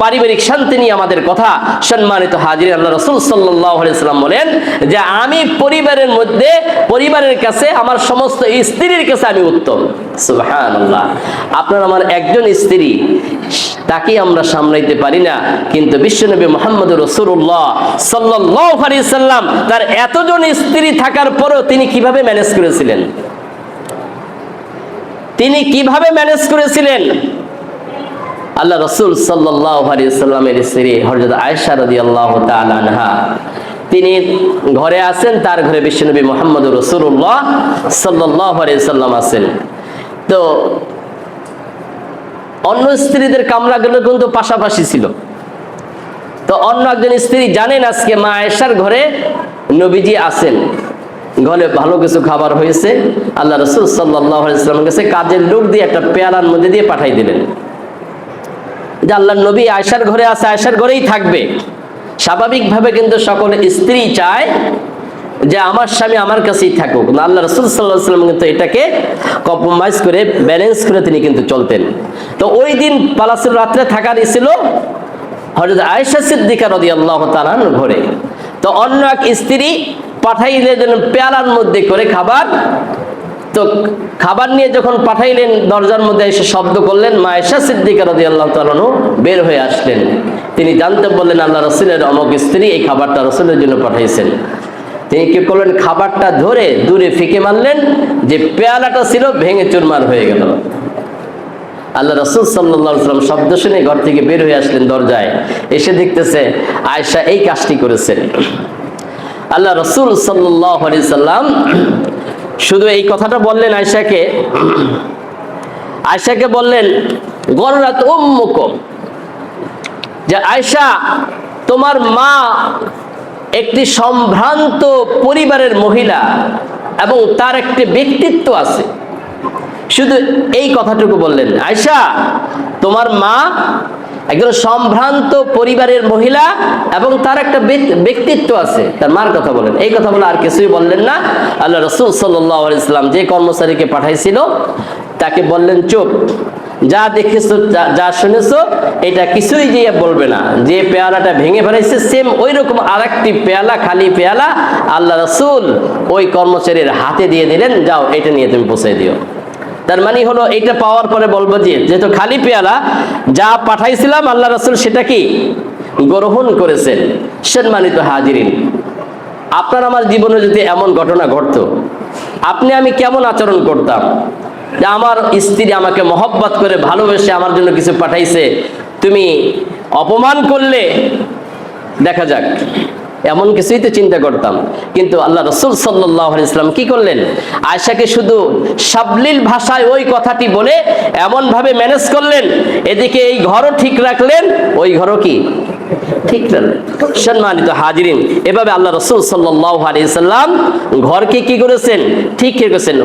পারিবারিক শান্তি নিয়ে আমাদের কথা। সম্মানিত হাজির, আল্লাহ রাসূল সাল্লাল্লাহু আলাইহি ওয়াসাল্লাম বলেন যে আমি পরিবারের মধ্যে, পরিবারের কাছে, আমার সমস্ত স্ত্রীর কাছে আমি উত্তম। সুবহানাল্লাহ। আপনার আমার একজন স্ত্রী, তাকে আমরা সামলাইতে পারি না, কিন্তু বিশ্বনবী মুহাম্মদ রাসূলুল্লাহ সাল্লাল্লাহু আলাইহি ওয়াসাল্লাম তার এতজন স্ত্রী থাকার পরেও তিনি কিভাবে ম্যানেজ করেছিলেন? তিনি কিভাবে ম্যানেজ করেছিলেন? আল্লাহ রাসূল সাল্লাল্লাহু আলাইহি ওয়াসাল্লামের স্ত্রী হযরত আয়েশা রাদিয়াল্লাহু তাআলা আনহা, তিনি ঘরে আছেন, তার ঘরে বিশ্বনবী মুহাম্মদ রাসূলুল্লাহ সাল্লাল্লাহু আলাইহি ওয়াসাল্লাম আছেন। তো অন্য স্ত্রীদের কামরাগুলো কিন্তু পাশাপাশি ছিল। তো অন্য একজন স্ত্রী জানেন আজকে মা আয়েশার ঘরে নবীজি আছেন, ঘরে ভালো কিছু খাবার হয়েছে। আল্লাহ রাসূল সাল্লাল্লাহু আলাইহি ওয়াসাল্লামের কাছে কাজের লোক দিয়ে একটা পেয়ালার মধ্যে দিয়ে পাঠাই দিলেন যে আল্লাহর নবী আয়েশার ঘরে আছে, আয়েশার ঘরেই থাকবে। স্বাভাবিকভাবে কিন্তু সকল স্ত্রী চায় যে আমার স্বামী আমার কাছেই থাকুক। আল্লাহ রাসূল সাল্লাল্লাহু আলাইহি ওয়াসাল্লাম কিন্তু এটাকে কম্প্রোমাইজ করে, ব্যালেন্স করে তিনি কিন্তু চলতেন। তো ওই দিন পালাসের রাত্রে থাকার ছিল হযরত আয়েশা সিদ্দিকা রাদিয়াল্লাহু তাআলার ঘরে। তো অন্য এক স্ত্রী পাঠাইলেন পেয়ালার মধ্যে করে খাবার। তো খাবার নিয়ে যখন পাঠাইলেন, দরজার মধ্যে এসে শব্দ করলেন, মা আয়েশা সিদ্দিকা রাদিয়াল্লাহু তাআলা বের হয়ে আসলেন। তিনি জানতে বললেন আল্লাহ রাসূলের অমুক স্ত্রী এই খাবারটা রাসূলের জন্য পাঠাইছেন। তিনি কি করলেন? খাবারটা ধরে দূরে ফিকে মারলেন, যে পেয়ালাটা ছিল ভেঙে চুরমার হয়ে গেল। আল্লাহ রাসূল সাল্লাল্লাহু আলাইহি ওয়াসাল্লাম শব্দ শুনে ঘর থেকে বের হয়ে আসলেন, দরজায় এসে দেখতেছে আয়েশা এই কাজটি করেছেন। আল্লাহ রাসূল সাল্লাল্লাহু আলাইহি ওয়াসাল্লাম শুধু এই কথাটা বললেন আয়েশাকে বললেন গররাত উম্মুকুম, যে আয়েশা তোমার মা একটি সম্ভ্রান্ত পরিবারের মহিলা এবং তার একটি ব্যক্তিত্ব আছে। শুধু এই কথাটুকু বললেন, আয়েশা তোমার মা একজন সম্ভ্রান্ত পরিবারের মহিলা এবং তার একটা ব্যক্তিত্ব আছে। তার মার কথা বলেন, এই কথা বলে আর কিছুই বললেন না। আল্লাহ রাসূল সাল্লাল্লাহু আলাইহি ওয়াসাল্লাম যে কর্মচারীকে পাঠাইছিল তাকে বললেন চুপ, যা দেখেছো যা শুনেছো এটা কিছুই দিয়ে বলবে না। যে পেয়ালাটা ভেঙে ফেলাইছে সেম ওই রকম আরেকটি পেয়ালা, খালি পেয়ালা আল্লাহ রাসূল ওই কর্মচারীর হাতে দিয়ে দিলেন, যাও এটা নিয়ে তুমি পৌঁছে দিও। তার মানে হলো এইটা পাওয়ার পরে বলবো যে যেহেতু খালি পেয়ালা, যা পাঠাইছিলাম আল্লাহ রাসূল সেটা কি গ্রহণ করেছেন। সম্মানিত হাজিরিন, আপনার আমার জীবনে যদি এমন ঘটনা ঘটতো, আপনি আমি কেমন আচরণ করতাম? যে আমার স্ত্রী আমাকে মহব্বত করে ভালোবেসে আমার জন্য কিছু পাঠাইছে, তুমি অপমান করলে, দেখা যাক, এমন কিছুই তো চিন্তা করতাম। কিন্তু আল্লাহ রাসূল সাল্লাল্লাহু আলাইহি ওয়াসাল্লাম কি করলেন? আয়েশাকে শুধু সাবলীল ভাষায় ওই কথাটি বলে এমন ভাবে ম্যানেজ করলেন, এদিকে এই ঘরও ঠিক রাখলেন, ওই ঘরও কি ঠিক রাখলেন। সম্মানিত হাজিরিন, এভাবে আল্লাহ রাসূল সাল্লাল্লাহু আলাইহি ওয়াসাল্লাম ঘরকে কি করেছেন? ঠিক রেখেছেন।